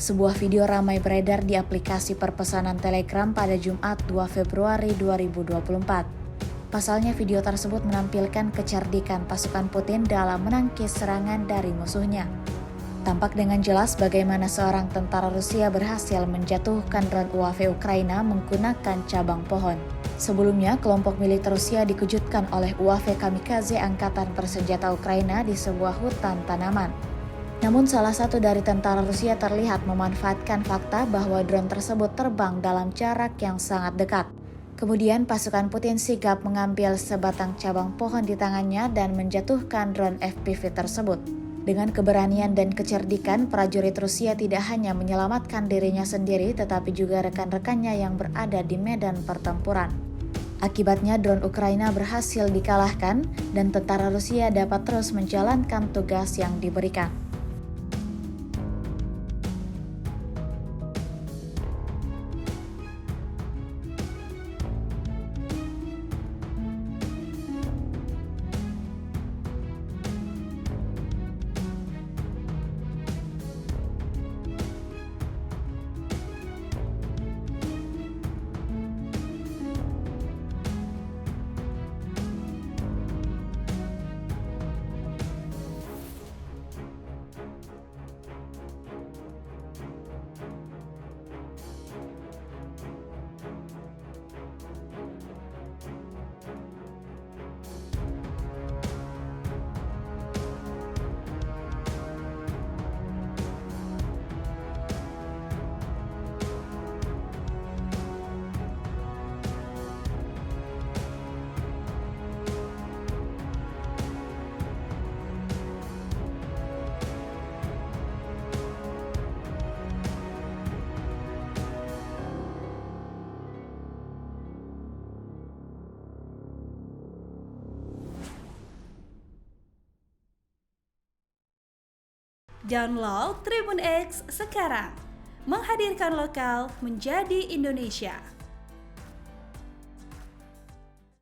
Sebuah video ramai beredar di aplikasi perpesanan Telegram pada Jumat 2 Februari 2024. Pasalnya video tersebut menampilkan kecerdikan pasukan Putin dalam menangkis serangan dari musuhnya. Tampak dengan jelas bagaimana seorang tentara Rusia berhasil menjatuhkan drone UAV Ukraina menggunakan cabang pohon. Sebelumnya, kelompok militer Rusia dikejutkan oleh UAV kamikaze angkatan bersenjata Ukraina di sebuah hutan tanaman. Namun salah satu dari tentara Rusia terlihat memanfaatkan fakta bahwa drone tersebut terbang dalam jarak yang sangat dekat. Kemudian pasukan Putin sigap mengambil sebatang cabang pohon di tangannya dan menjatuhkan drone FPV tersebut. Dengan keberanian dan kecerdikan, prajurit Rusia tidak hanya menyelamatkan dirinya sendiri tetapi juga rekan-rekannya yang berada di medan pertempuran. Akibatnya drone Ukraina berhasil dikalahkan dan tentara Rusia dapat terus menjalankan tugas yang diberikan. Download Tribun X sekarang, menghadirkan lokal menjadi Indonesia.